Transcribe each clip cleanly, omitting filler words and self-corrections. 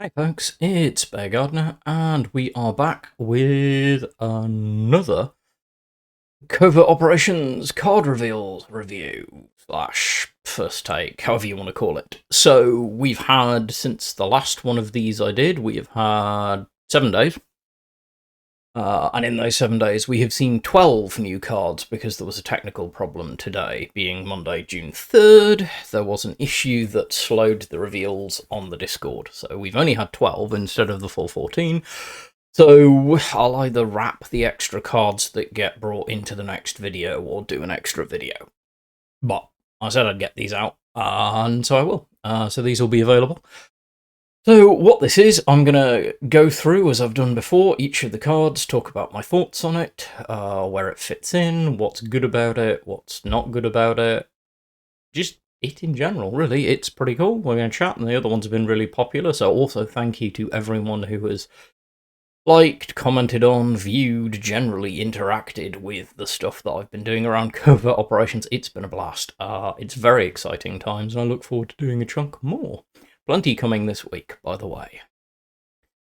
Hey folks, it's Bear Gardener, and we are back with another Covert Operations card reveals review slash first take, however you want to call it. So we've had, since the last one of these I did, we have had 7 days. And in those 7 days, we have seen 12 new cards because there was a technical problem today, being Monday, June 3rd. There was an issue that slowed the reveals on the Discord, so we've only had 12 instead of the full 14. So I'll either wrap the extra cards that get brought into the next video or do an extra video. But I said I'd get these out, and so I will. So these will be available. So what this is, I'm going to go through, as I've done before, each of the cards, talk about my thoughts on it, where it fits in, what's good about it, what's not good about it, just it in general, really. It's pretty cool. We're going to chat, and the other ones have been really popular, so also thank you to everyone who has liked, commented on, viewed, generally interacted with the stuff that I've been doing around Covert Operations. It's been a blast. It's very exciting times, and I look forward to doing a chunk more. Plenty coming this week, by the way.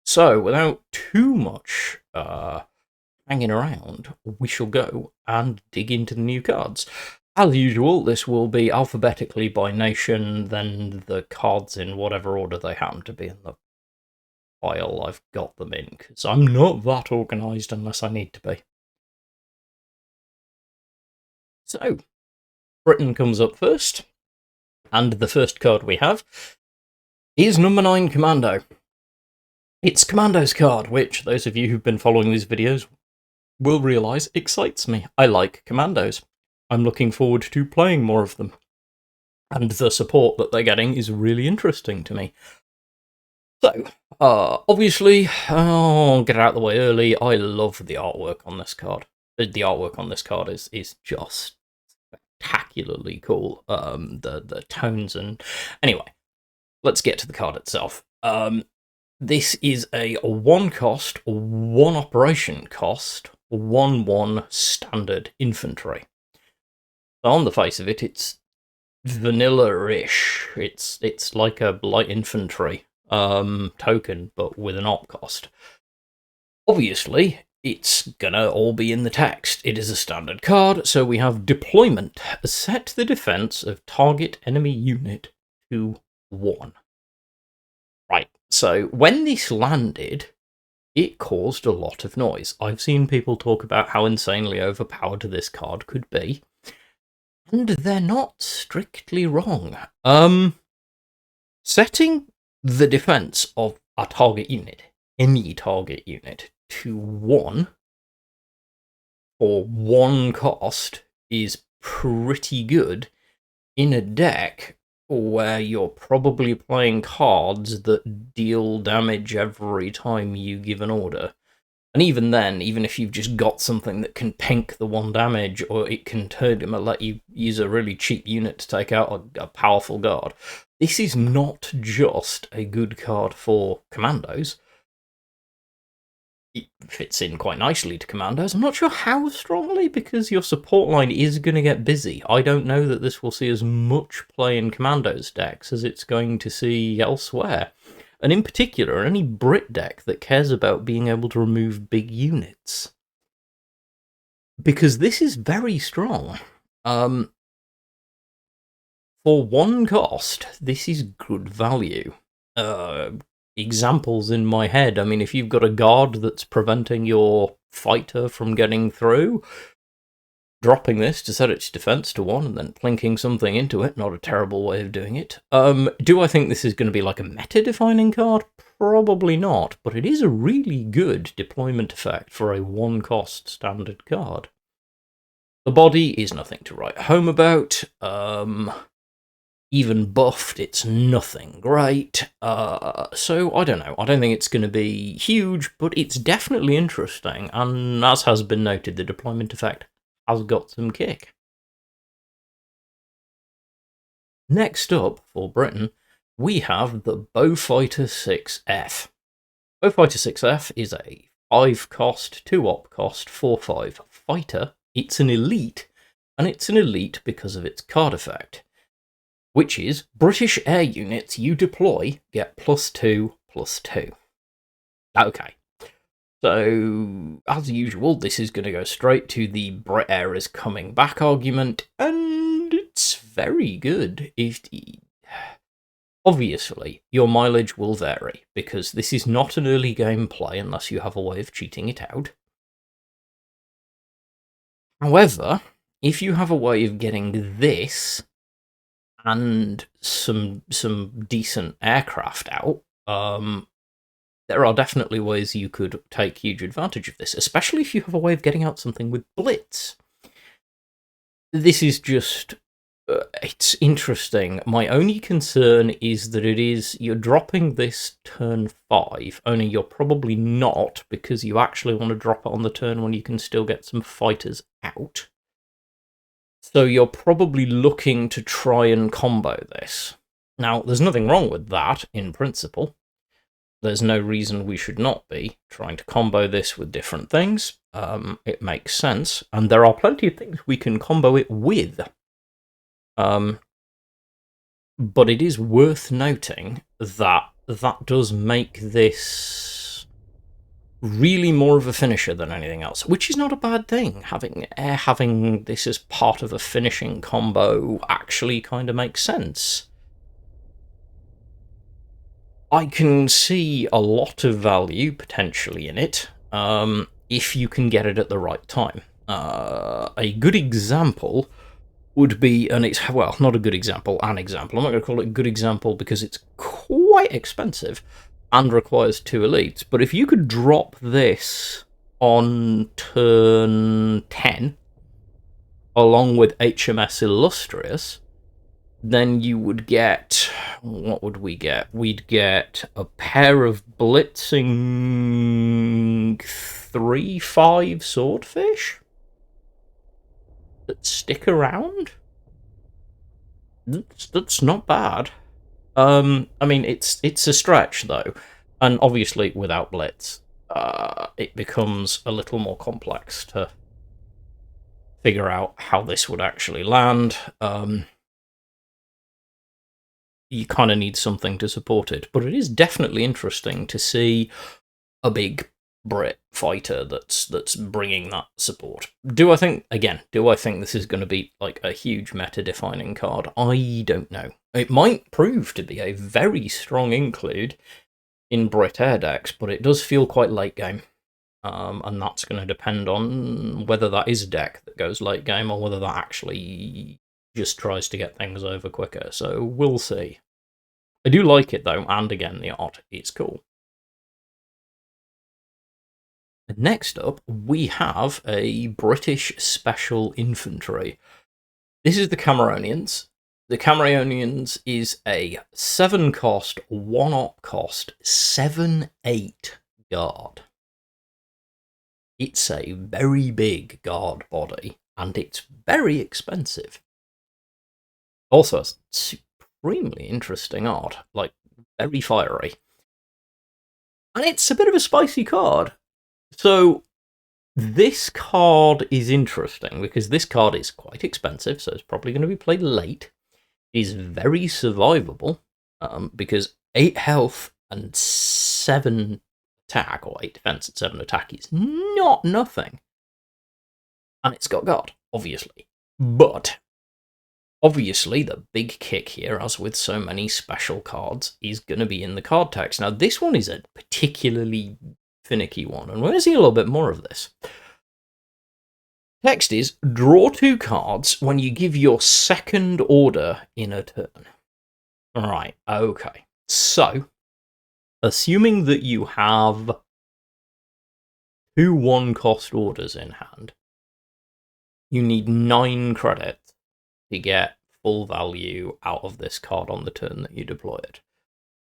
So, without too much hanging around, we shall go and dig into the new cards. As usual, this will be alphabetically by nation, then the cards in whatever order they happen to be in the file I've got them in, because I'm not that organised unless I need to be. So, Britain comes up first, and the first card we have is number 9 Commando. It's Commando's card, which those of you who've been following these videos will realise excites me. I like Commandos. I'm looking forward to playing more of them. And the support that they're getting is really interesting to me. So, obviously, I'll get it out of the way early. I love the artwork on this card. The artwork on this card is just spectacularly cool. The tones and... Anyway, let's get to the card itself. This is a 1 cost, 1 operation cost, 1/1 standard infantry. So on the face of it, it's vanilla-ish. It's like a light infantry token, but with an op cost. Obviously, it's gonna all be in the text. It is a standard card, so we have deployment. Set the defense of target enemy unit to 1. Right, so when this landed, it caused a lot of noise. I've seen people talk about how insanely overpowered this card could be, and they're not strictly wrong. Setting the defense of a target unit, any target unit, to 1 for 1 cost is pretty good in a deck where you're probably playing cards that deal damage every time you give an order. And even then, even if you've just got something that can pink the 1 damage, or it can let you use a really cheap unit to take out a powerful guard, this is not just a good card for Commandos. It fits in quite nicely to Commandos. I'm not sure how strongly, because your support line is going to get busy. I don't know that this will see as much play in Commandos decks as it's going to see elsewhere. And in particular, any Brit deck that cares about being able to remove big units. Because this is very strong. For 1 cost, this is good value. Examples in my head. I mean, if you've got a guard that's preventing your fighter from getting through, dropping this to set its defense to 1 and then plinking something into it, not a terrible way of doing it. Do I think this is going to be like a meta-defining card? Probably not, but it is a really good deployment effect for a 1 cost standard card. The body is nothing to write home about. Even buffed, it's nothing great. So, I don't know. I don't think it's going to be huge, but it's definitely interesting. And as has been noted, the deployment effect has got some kick. Next up, for Britain, we have the Beaufighter VI F. Beaufighter VI F is a 5 cost, 2 op cost, 4/5 fighter. It's an elite, and it's an elite because of its card effect, which is British air units you deploy get +2, +2. Okay. So, as usual, this is going to go straight to the Brit Air is coming back argument, and it's very good. Obviously, your mileage will vary, because this is not an early game play unless you have a way of cheating it out. However, if you have a way of getting this and some decent aircraft out, there are definitely ways you could take huge advantage of this, especially if you have a way of getting out something with Blitz. This is just... it's interesting. My only concern is that you're dropping this turn 5, only you're probably not, because you actually want to drop it on the turn when you can still get some fighters out. So you're probably looking to try and combo this. Now, there's nothing wrong with that, in principle. There's no reason we should not be trying to combo this with different things. It makes sense, and there are plenty of things we can combo it with. But it is worth noting that that does make this really more of a finisher than anything else, which is not a bad thing. Having this as part of a finishing combo actually kind of makes sense. I can see a lot of value potentially in it, if you can get it at the right time. A good example would be, well, not a good example, an example. I'm not going to call it a good example because it's quite expensive and requires 2 elites, but if you could drop this on turn 10, along with HMS Illustrious, then you would get... what would we get? We'd get a pair of blitzing 3/5 swordfish that stick around. That's not bad. I mean, it's a stretch though, and obviously without blitz, it becomes a little more complex to figure out how this would actually land. You kind of need something to support it, but it is definitely interesting to see a big Brit fighter that's bringing that support. Do I think this is going to be like a huge meta-defining card? I don't know. It might prove to be a very strong include in Brit air decks, but it does feel quite late game. And that's going to depend on whether that is a deck that goes late game or whether that actually just tries to get things over quicker, so we'll see. I do like it though, and again, the art is cool. Next up, we have a British Special Infantry. This is the Cameronians. The Cameronians is a 7-cost, 1-op cost, 7/8 guard. It's a very big guard body, and it's very expensive. Also, it's supremely interesting art, like, very fiery. And it's a bit of a spicy card. So, this card is interesting, because this card is quite expensive, so it's probably going to be played late. It is very survivable, because 8 health and 7 attack, or 8 defense and 7 attack, is not nothing. And it's got guard, obviously. But obviously, the big kick here, as with so many special cards, is going to be in the card text. Now, this one is a particularly finicky one, and we're going to see a little bit more of this. Text is, draw 2 cards when you give your 2nd order in a turn. Right, okay. So, assuming that you have 2 1-cost orders in hand, you need 9 credits to get full value out of this card on the turn that you deploy it.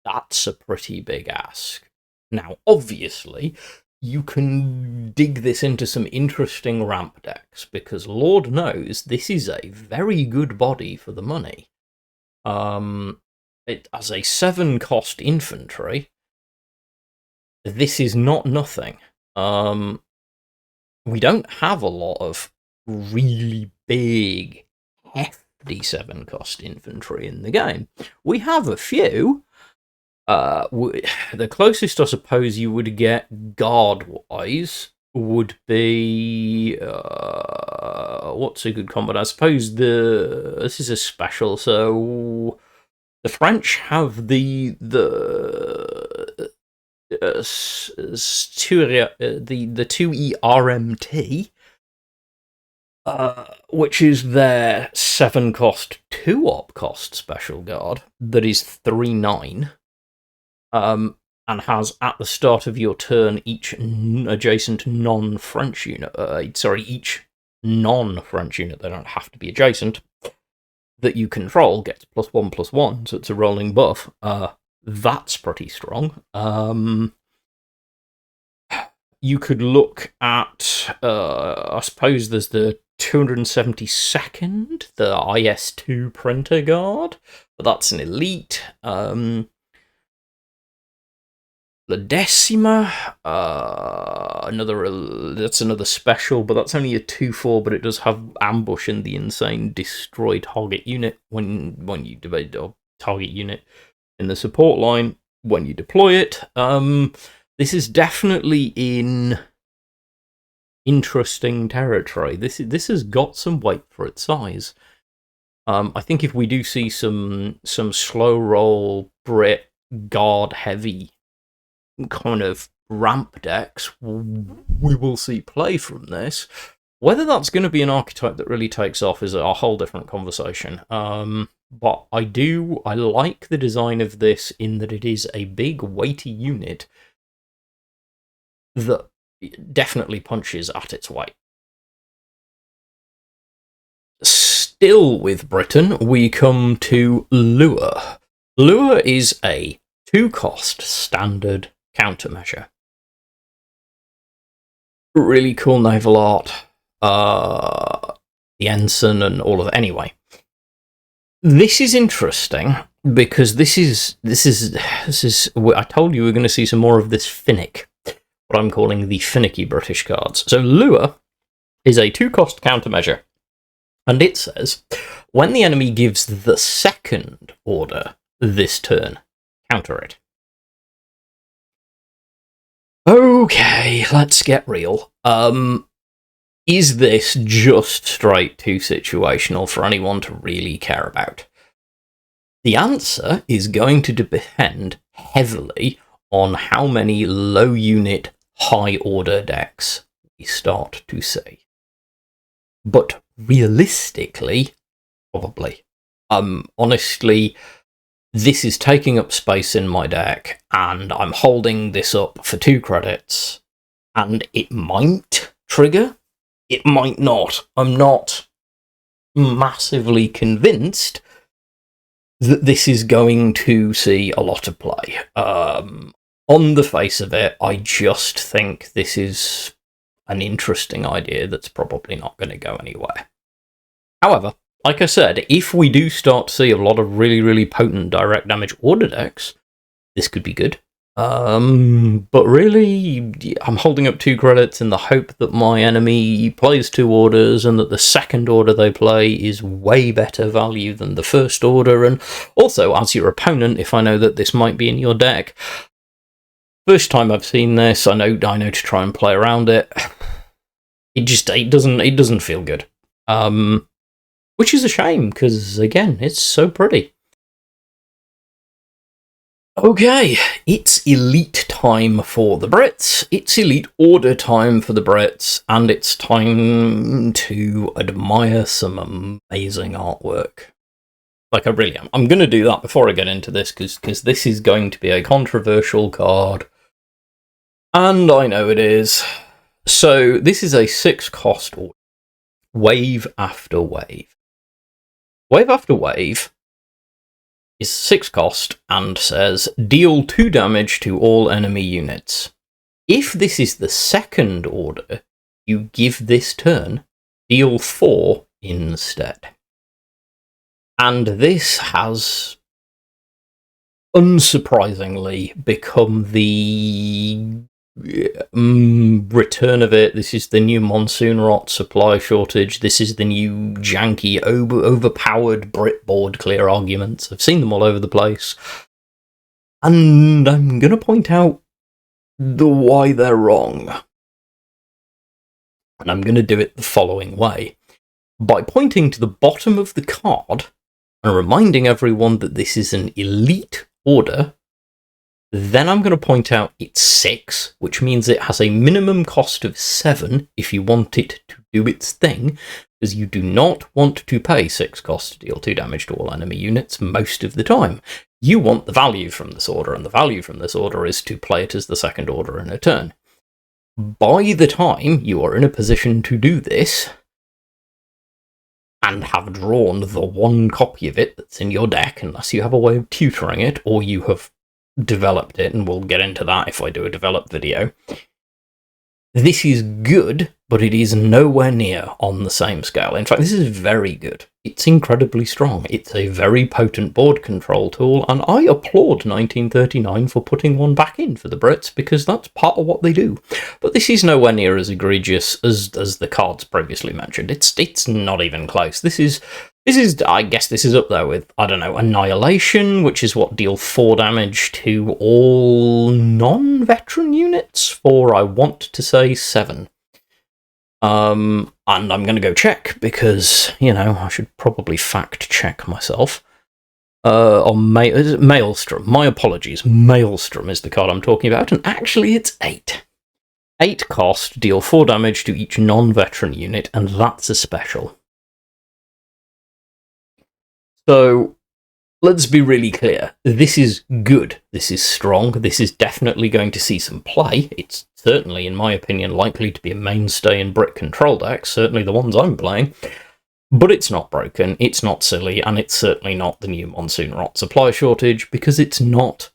That's a pretty big ask. Now, obviously, you can dig this into some interesting ramp decks, because Lord knows this is a very good body for the money. As a 7-cost infantry, this is not nothing. We don't have a lot of really big, hefty 7-cost infantry in the game. We have a few, The closest I suppose you would get guard-wise would be what's a good combat? I suppose this is a special. So the French have the the 2E RMT, which is their 7-cost 2-op cost special guard that is 3/9. And has at the start of your turn each adjacent non-French unit, each non-French unit, they don't have to be adjacent, that you control gets +1/+1, so it's a rolling buff. That's pretty strong. You could look at, I suppose there's the 272nd, the IS-2 Printer Guard, but that's an elite. The Decima, that's another special, but that's only a 2/4, but it does have ambush and the insane destroy target unit when you debate a target unit in the support line when you deploy it. This is definitely in interesting territory. This has got some weight for its size. I think if we do see some slow roll Brit guard heavy kind of ramp decks, we will see play from this. Whether that's going to be an archetype that really takes off is a whole different conversation. But I like the design of this in that it is a big, weighty unit that definitely punches at its weight. Still with Britain, we come to Lure. Lure is a 2-cost standard countermeasure. Really cool naval art. The ensign and all of it. Anyway, this is interesting because this is. I told you we're going to see some more of this Finnick, what I'm calling the finicky British cards. So Lure is a 2-cost countermeasure, and it says when the enemy gives the second order this turn, counter it. Okay, let's get real. Is this just straight too situational for anyone to really care about? The answer is going to depend heavily on how many low unit, high order decks we start to see. But realistically, probably. Honestly, this is taking up space in my deck, and I'm holding this up for 2 credits, and it might trigger, it might not. I'm not massively convinced that this is going to see a lot of play. On the face of it, I just think this is an interesting idea that's probably not going to go anywhere. However, like I said, if we do start to see a lot of really, really potent direct damage order decks, this could be good. But really, I'm holding up 2 credits in the hope that my enemy plays 2 orders and that the second order they play is way better value than the first order. And also, as your opponent, if I know that this might be in your deck, first time I've seen this, I know to try and play around it. It doesn't feel good. Which is a shame, because, again, it's so pretty. Okay, it's elite time for the Brits, it's elite order time for the Brits, and it's time to admire some amazing artwork. Like, I really am. I'm going to do that before I get into this, because this is going to be a controversial card. And I know it is. So, this is a 6-cost order. Wave after wave. Wave after wave is 6 cost and says deal 2 damage to all enemy units. If this is the second order, you give this turn, deal 4 instead. And this has, unsurprisingly, become the return of it. This is the new monsoon rot supply shortage. This is the new janky, overpowered Brit board clear arguments. I've seen them all over the place. And I'm going to point out why they're wrong. And I'm going to do it the following way. By pointing to the bottom of the card and reminding everyone that this is an elite order, then I'm going to point out it's 6, which means it has a minimum cost of 7 if you want it to do its thing, because you do not want to pay 6 cost to deal 2 damage to all enemy units most of the time. You want the value from this order, and the value from this order is to play it as the second order in a turn. By the time you are in a position to do this, and have drawn the one copy of it that's in your deck, unless you have a way of tutoring it, or you have developed it, and we'll get into that if I do a developed video. This is good, but it is nowhere near on the same scale. In fact, this is very good. It's incredibly strong. It's a very potent board control tool, and I applaud 1939 for putting one back in for the Brits, because that's part of what they do. But this is nowhere near as egregious as the cards previously mentioned. It's not even close. This is, I guess this is up there with, I don't know, Annihilation, which is what, deal 4 damage to all non-veteran units for, I want to say, 7. And I'm going to go check, because, you know, I should probably fact-check myself. On Maelstrom. My apologies. Maelstrom is the card I'm talking about, and actually it's 8. 8 cost, deal 4 damage to each non-veteran unit, and that's a special. So, let's be really clear. This is good. This is strong. This is definitely going to see some play. It's certainly, in my opinion, likely to be a mainstay in Brit control decks, certainly the ones I'm playing. But it's not broken, it's not silly, and it's certainly not the new Monsoon Rot supply shortage, because it's not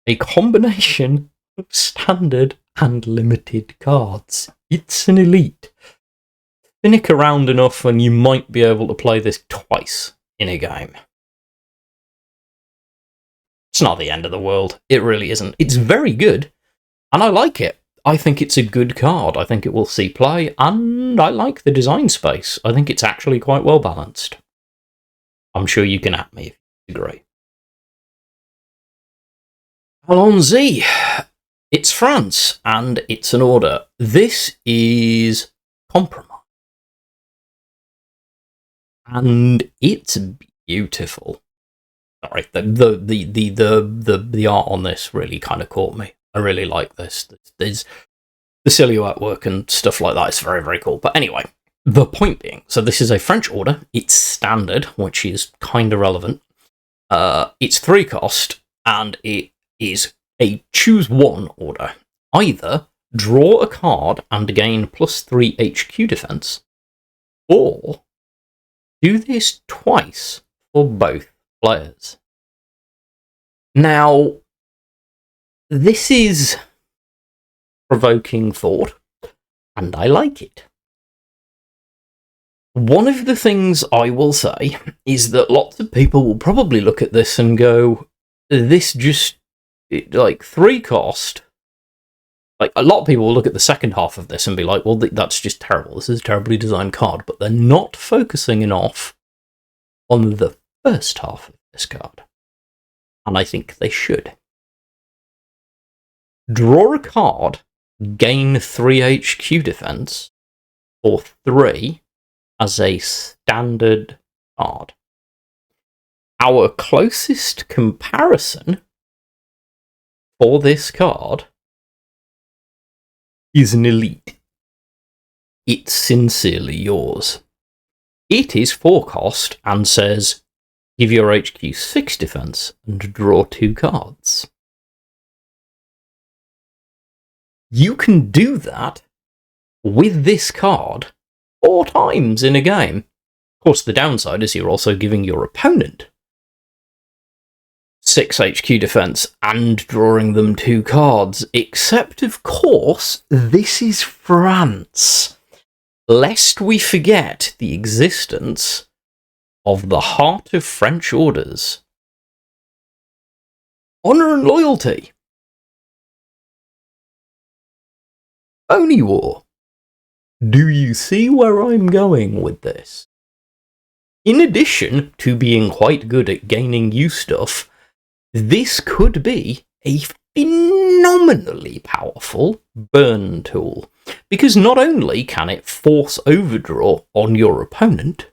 a combination of standard and limited cards. It's an elite. Finick around enough and you might be able to play this twice in a game. It's not the end of the world. It really isn't. It's very good, and I like it. I think it's a good card. I think it will see play, and I like the design space. I think it's actually quite well balanced. I'm sure you can at me if you agree. Allons-y. It's France, and it's an order. This is compromise. And it's beautiful. Sorry, the art on this really kind of caught me. I really like this. There's the silhouette work and stuff like that. It's very, very cool. But anyway, the point being, so this is a French order. It's standard, which is kind of relevant. It's 3 cost, and it is a choose one order. Either draw a card and gain +3 HQ defense, or do this twice for both players. Now, this is provoking thought, and I like it. One of the things I will say is that lots of people will probably look at this and go, this just, like, 3 cost. Like, a lot of people will look at the second half of this and be like, well, that's just terrible. This is a terribly designed card. But they're not focusing enough on the first half of this card. And I think they should. Draw a card, gain 3 HQ defense, or 3 as a standard card. Our closest comparison for this card is an elite. It's Sincerely Yours. It is 4 cost and says, give your HQ 6 defense and draw 2 cards. You can do that with this card 4 times in a game. Of course, the downside is you're also giving your opponent 6 HQ defense and drawing them 2 cards. Except, of course, this is France. Lest we forget the existence of the heart of French orders. Honour and loyalty. Phony war. Do you see where I'm going with this? In addition to being quite good at gaining you stuff, this could be a phenomenally powerful burn tool, because not only can it force overdraw on your opponent,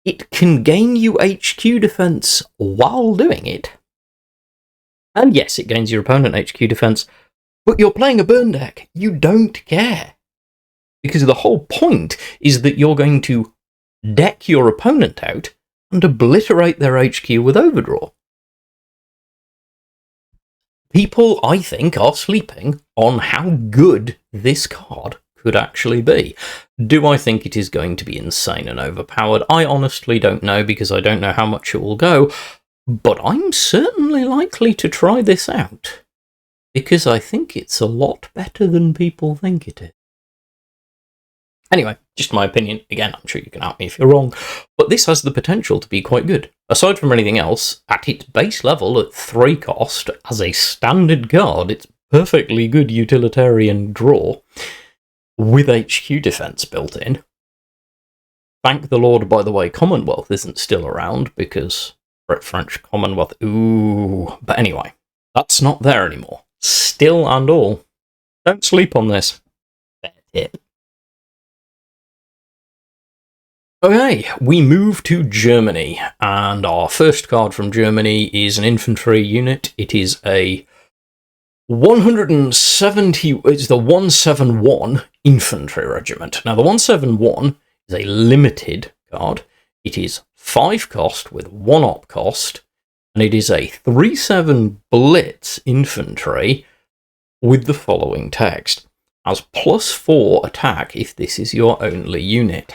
it can gain you HQ defense while doing it. And yes, it gains your opponent HQ defense, but you're playing a burn deck. You don't care. Because the whole point is that you're going to deck your opponent out and obliterate their HQ with overdraw. People, I think, are sleeping on how good this card could actually be. Do I think it is going to be insane and overpowered? I honestly don't know, because I don't know how much it will go, but I'm certainly likely to try this out, because I think it's a lot better than people think it is. Anyway, just my opinion. Again, I'm sure you can out me if you're wrong, but this has the potential to be quite good. Aside from anything else, at its base level, at 3 cost, as a standard card, it's perfectly good utilitarian draw, with HQ defense built in. Thank the Lord, by the way, Commonwealth isn't still around, because French Commonwealth, ooh. But anyway, that's not there anymore. Still and all. Don't sleep on this. Fair tip. Okay, we move to Germany, and our first card from Germany is an infantry unit. It is a 170, it's the 171 Infantry Regiment. Now, the 171 is a limited card. It is 5 cost with 1 op cost, and it is a 3/7 Blitz Infantry with the following text: has +4 attack if this is your only unit.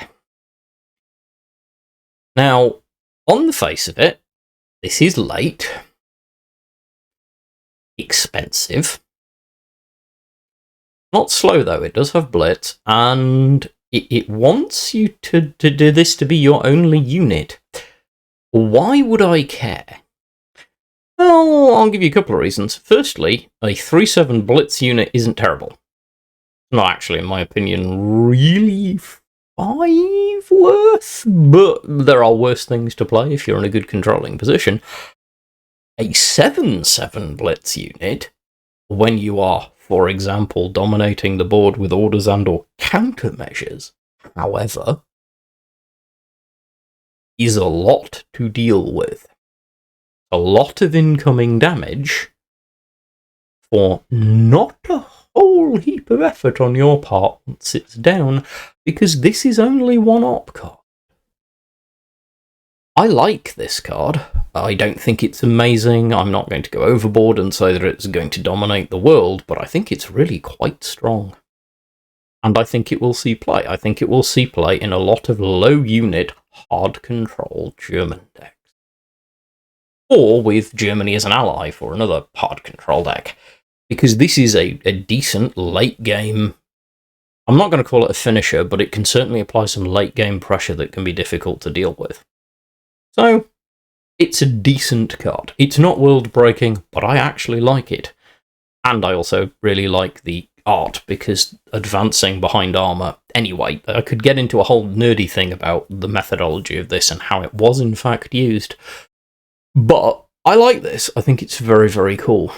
Now, on the face of it, this is late, expensive, not slow though, it does have Blitz, and it wants you to do this to be your only unit. Why would I care? Well, I'll give you a couple of reasons. Firstly, a 3/7 Blitz unit isn't terrible. Not actually, in my opinion, really 5 worth, but there are worse things to play if you're in a good controlling position. A 7/7 Blitz unit, when you are, for example, dominating the board with orders and or countermeasures, however, is a lot to deal with. A lot of incoming damage for not a whole heap of effort on your part once it's down, because this is only 1 op card. I like this card. I don't think it's amazing. I'm not going to go overboard and say that it's going to dominate the world, but I think it's really quite strong. And I think it will see play. I think it will see play in a lot of low unit, hard control German decks. Or with Germany as an ally for another hard control deck. Because this is a decent late game. I'm not going to call it a finisher, but it can certainly apply some late game pressure that can be difficult to deal with. So, it's a decent card. It's not world breaking, but I actually like it. And I also really like the art, because advancing behind armor. Anyway, I could get into a whole nerdy thing about the methodology of this and how it was in fact used. But I like this. I think it's very, very cool.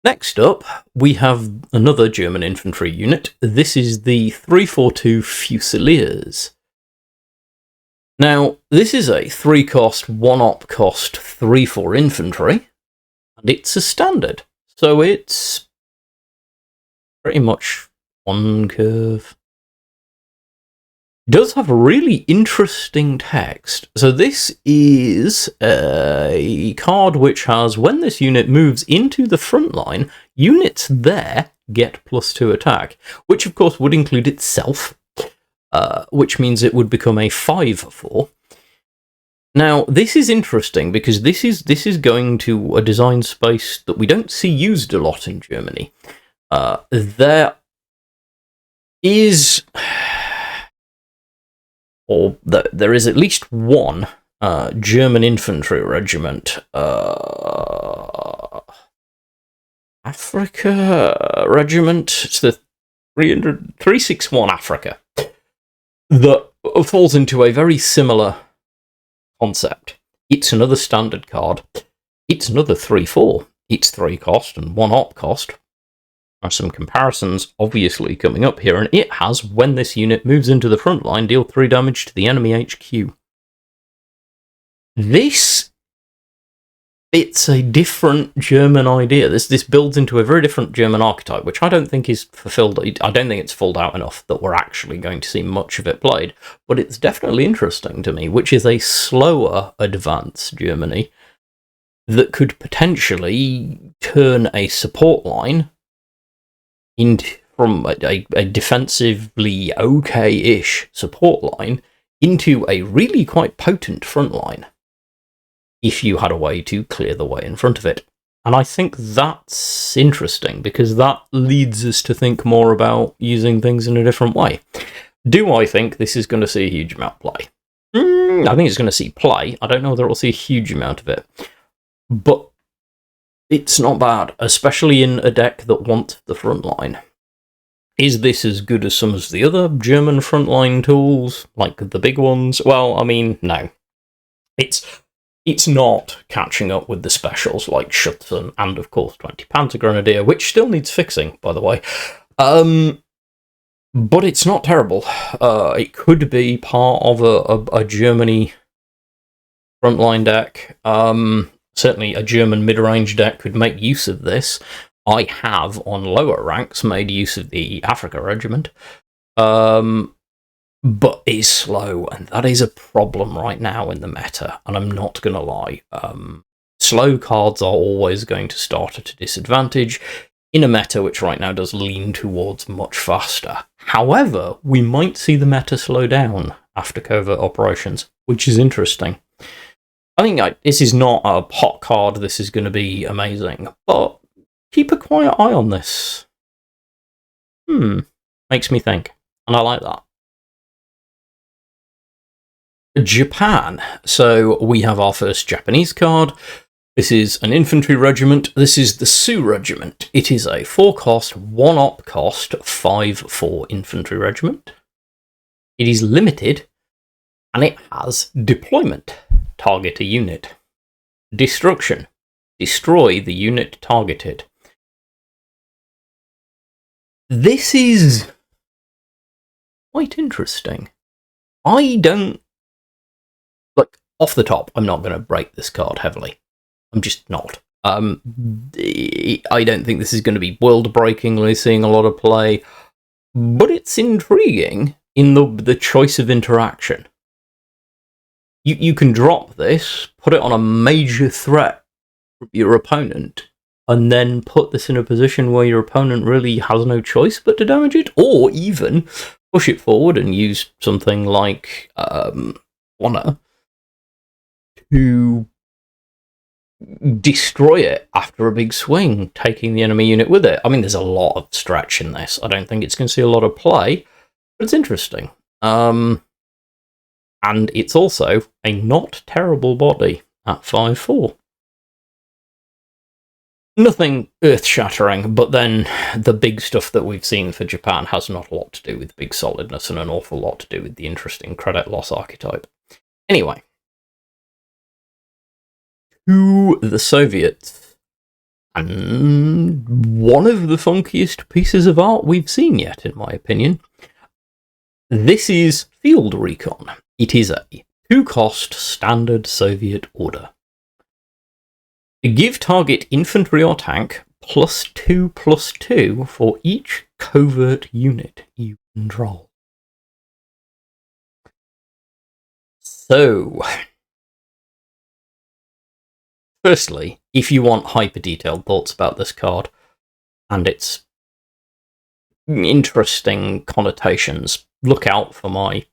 Next up, we have another German infantry unit. This is the 342 Fusiliers. Now, this is a 3 cost, 1 op cost, 3/4 infantry, and it's a standard. So it's pretty much 1 curve. It does have a really interesting text. So this is a card which has, when this unit moves into the front line, units there get +2 attack, which of course would include itself, which means it would become a 5/4. Now, this is interesting because this is going to a design space that we don't see used a lot in Germany. There is, or there is at least one German infantry regiment, Africa regiment. It's the 361 Africa, that falls into a very similar concept. It's another standard card. It's another 3/4. It's 3 cost and 1 op cost. There are some comparisons obviously coming up here, and it has, when this unit moves into the front line, deal 3 damage to the enemy HQ. It's a different German idea. This builds into a very different German archetype, which I don't think is fulfilled. I don't think it's filled out enough that we're actually going to see much of it played. But it's definitely interesting to me, which is a slower advance Germany that could potentially turn a support line from a defensively okay-ish support line into a really quite potent front line, if you had a way to clear the way in front of it. And I think that's interesting, because that leads us to think more about using things in a different way. Do I think this is going to see a huge amount of play? I think it's going to see play. I don't know whether it will see a huge amount of it. But it's not bad, especially in a deck that wants the front line. Is this as good as some of the other German frontline tools, like the big ones? Well, I mean, no. It's not catching up with the specials like Schutzen and, of course, 20 Panzer Grenadier, which still needs fixing, by the way. But it's not terrible. It could be part of a Germany frontline deck. Certainly a German mid-range deck could make use of this. I have, on lower ranks, made use of the Africa Regiment. But is slow, and that is a problem right now in the meta, and I'm not going to lie. Slow cards are always going to start at a disadvantage in a meta which right now does lean towards much faster. However, we might see the meta slow down after Covert Operations, which is interesting. I think this is not a hot card, this is going to be amazing, but keep a quiet eye on this. Makes me think, and I like that. Japan. So we have our first Japanese card. This is an infantry regiment. This is the Tsu Regiment. It is a 4 cost, 1 op cost, 5/4 infantry regiment. It is limited, and it has deployment. Target a unit. Destruction. Destroy the unit targeted. This is quite interesting. I don't... Look, off the top, I'm not going to break this card heavily. I'm just not. I don't think this is going to be world-breakingly seeing a lot of play, but it's intriguing in the choice of interaction. You can drop this, put it on a major threat from your opponent, and then put this in a position where your opponent really has no choice but to damage it, or even push it forward and use something like Honor to destroy it after a big swing, taking the enemy unit with it. I mean, there's a lot of stretch in this. I don't think it's going to see a lot of play, but it's interesting. And it's also a not terrible body at 5/4. Nothing earth-shattering, but then the big stuff that we've seen for Japan has not a lot to do with big solidness and an awful lot to do with the interesting credit loss archetype. Anyway, to the Soviets, and one of the funkiest pieces of art we've seen yet, in my opinion. This is Field Recon. It is a 2-cost standard Soviet order. Give target infantry or tank +2/+2 for each covert unit you control. So, firstly, if you want hyper-detailed thoughts about this card and its interesting connotations, look out for my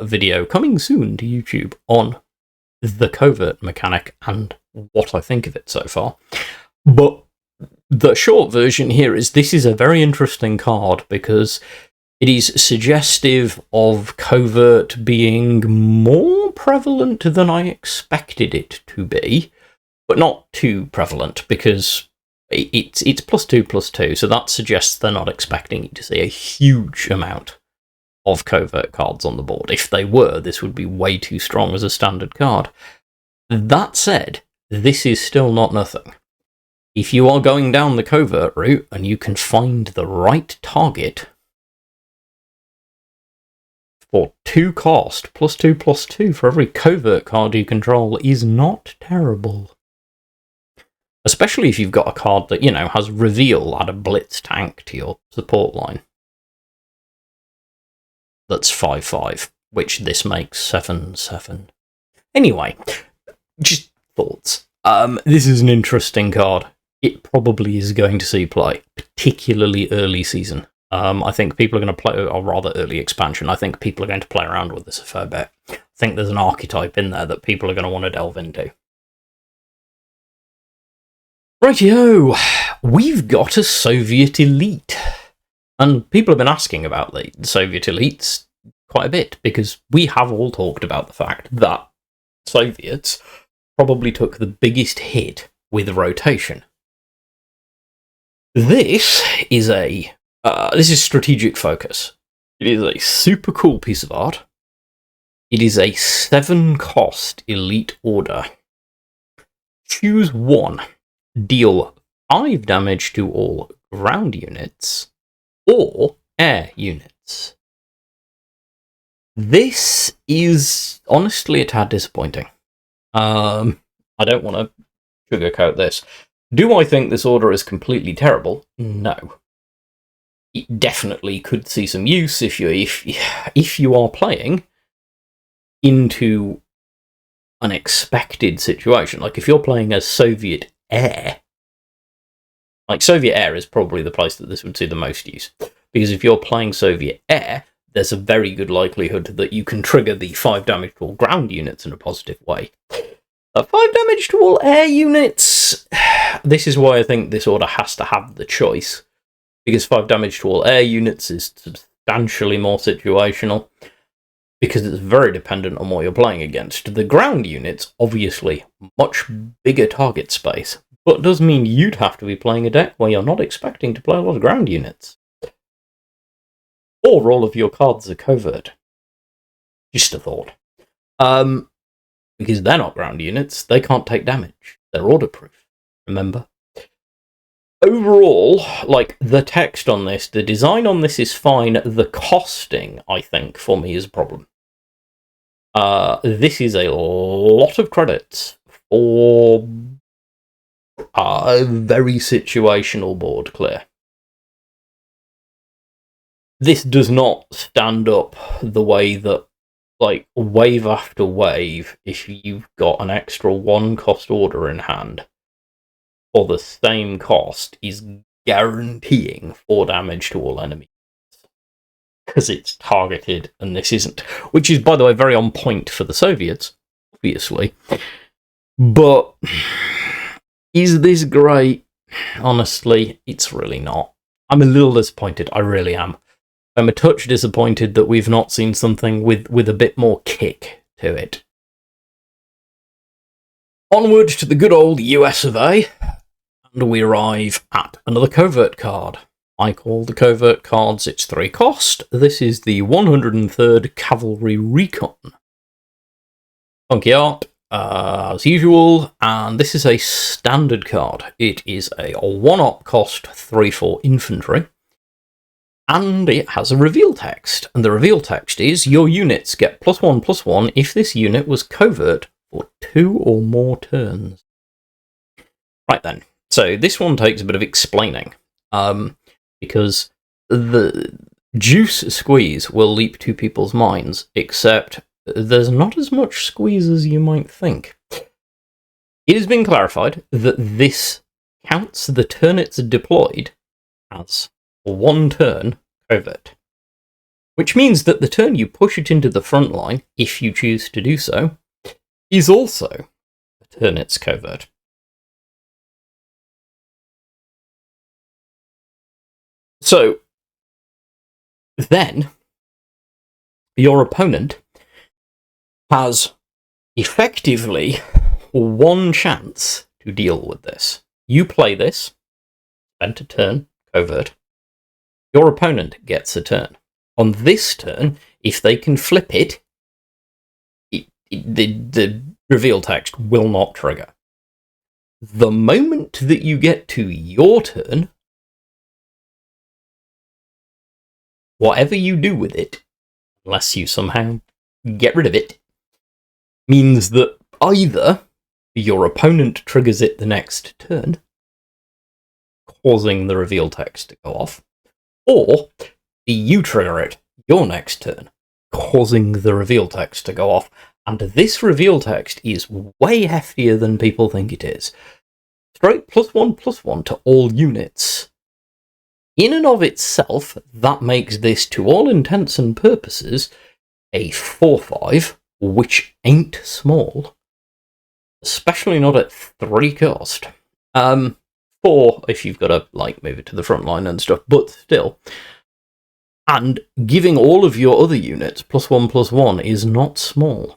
video coming soon to YouTube on the covert mechanic and what I think of it so far. But the short version here is this is a very interesting card because it is suggestive of covert being more prevalent than I expected it to be, but not too prevalent because it's +2/+2, so that suggests they're not expecting you to see a huge amount of covert cards on the board. If they were, this would be way too strong as a standard card. That said, this is still not nothing. If you are going down the covert route and you can find the right target for 2 cost, +2/+2 for every covert card you control is not terrible. Especially if you've got a card that, you know, has reveal, add a blitz tank to your support line. That's 5/5, which this makes 7/7. Anyway, just thoughts. This is an interesting card. It probably is going to see play, particularly early season. I think people are going to play, or rather early expansion, I think people are going to play around with this a fair bit. I think there's an archetype in there that people are going to want to delve into. Rightio, we've got a Soviet elite. And people have been asking about the Soviet elites quite a bit, because we have all talked about the fact that Soviets probably took the biggest hit with rotation. This is strategic focus. It is a super cool piece of art. It is a 7-cost elite order. Choose 1. Deal 5 damage to all ground units or air units. This is honestly a tad disappointing. I don't want to sugarcoat this. Do I think this order is completely terrible? No. It definitely could see some use if you are playing into an expected situation. Like if you're playing as Soviet air, like Soviet air is probably the place that this would see the most use. Because if you're playing Soviet air, there's a very good likelihood that you can trigger the 5 damage to all ground units in a positive way. 5 damage to all air units, this is why I think this order has to have the choice. Because 5 damage to all air units is substantially more situational. Because it's very dependent on what you're playing against. The ground units, obviously, much bigger target space. But does mean you'd have to be playing a deck where you're not expecting to play a lot of ground units. Or all of your cards are covert. Just a thought. Because they're not ground units, they can't take damage. They're order-proof, remember? Overall, like, the text on this, the design on this is fine. The costing, I think, for me is a problem. This is a lot of credits for a very situational board clear. This does not stand up the way that, like, wave after wave, if you've got an extra 1-cost order in hand, for the same cost, is guaranteeing 4 damage to all enemies. Because it's targeted, and this isn't. Which is, by the way, very on point for the Soviets, obviously. But is this great? Honestly, it's really not. I'm a little disappointed, I really am. I'm a touch disappointed that we've not seen something with a bit more kick to it. Onward to the good old US of A, and we arrive at another covert card. I call the covert cards its 3 cost. This is the 103rd Cavalry Recon. Funky art, as usual, and this is a standard card. It is a 1-op cost 3/4 infantry. And it has a reveal text, and the reveal text is, your units get +1/+1 if this unit was covert for 2 or more turns. Right then, so this one takes a bit of explaining, because the juice squeeze will leap to people's minds, except there's not as much squeeze as you might think. It has been clarified that this counts the turn it's deployed as 1 turn covert, which means that the turn you push it into the front line, if you choose to do so, is also the turn it's covert. So, then, your opponent has effectively 1 chance to deal with this. You play this, spend a turn, covert. Your opponent gets a turn. On this turn, if they can flip it, the reveal text will not trigger. The moment that you get to your turn, whatever you do with it, unless you somehow get rid of it, means that either your opponent triggers it the next turn, causing the reveal text to go off, or you trigger it your next turn, causing the reveal text to go off. And this reveal text is way heftier than people think it is. Straight +1/+1 to all units. In and of itself, that makes this, to all intents and purposes, a 4/5, which ain't small. Especially not at 3 cost. 4 if you've got to, like, move it to the front line and stuff, but still. And giving all of your other units +1/+1 is not small.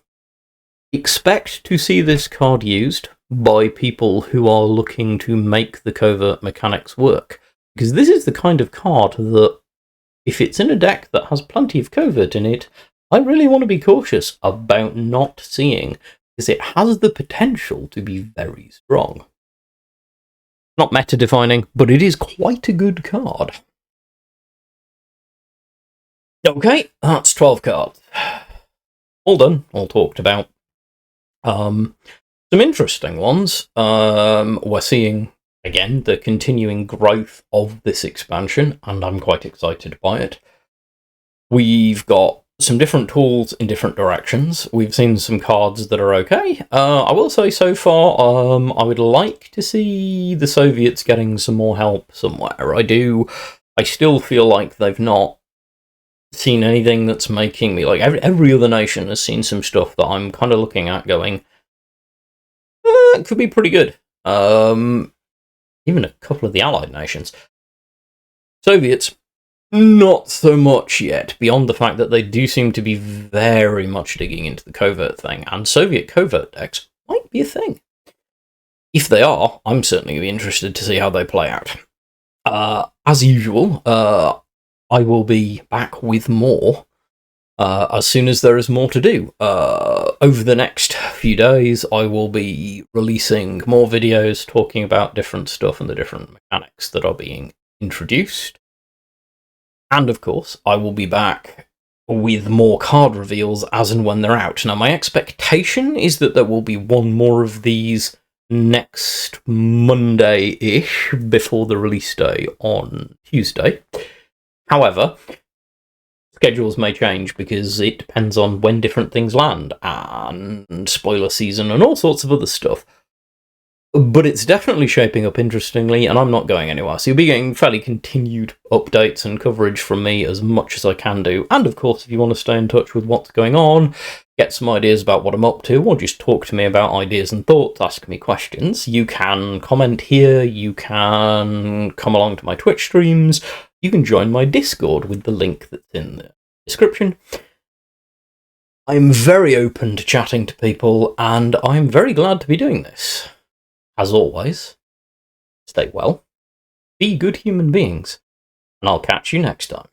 Expect to see this card used by people who are looking to make the covert mechanics work. Because this is the kind of card that, if it's in a deck that has plenty of covert in it, I really want to be cautious about not seeing, because it has the potential to be very strong. Not meta-defining, but it is quite a good card. Okay, that's 12 cards. All done, all talked about. Some interesting ones. We're seeing, again, the continuing growth of this expansion, and I'm quite excited by it. We've got some different tools in different directions. We've seen some cards that are okay. I will say so far, I would like to see the Soviets getting some more help somewhere. I still feel like they've not seen anything that's making me, like, every other nation has seen some stuff that I'm kind of looking at going, it could be pretty good. Even a couple of the allied nations. Soviets, not so much yet, beyond the fact that they do seem to be very much digging into the covert thing, and Soviet covert decks might be a thing. If they are, I'm certainly going to be interested to see how they play out. As usual, I will be back with more as soon as there is more to do. Over the next few days, I will be releasing more videos talking about different stuff and the different mechanics that are being introduced. And of course, I will be back with more card reveals as and when they're out. Now, my expectation is that there will be one more of these next Monday-ish before the release day on Tuesday. However, schedules may change because it depends on when different things land, and spoiler season and all sorts of other stuff. But it's definitely shaping up interestingly, and I'm not going anywhere. So you'll be getting fairly continued updates and coverage from me as much as I can do. And of course, if you want to stay in touch with what's going on, get some ideas about what I'm up to, or just talk to me about ideas and thoughts, ask me questions, you can comment here, you can come along to my Twitch streams, you can join my Discord with the link that's in the description. I'm very open to chatting to people, and I'm very glad to be doing this. As always, stay well, be good human beings, and I'll catch you next time.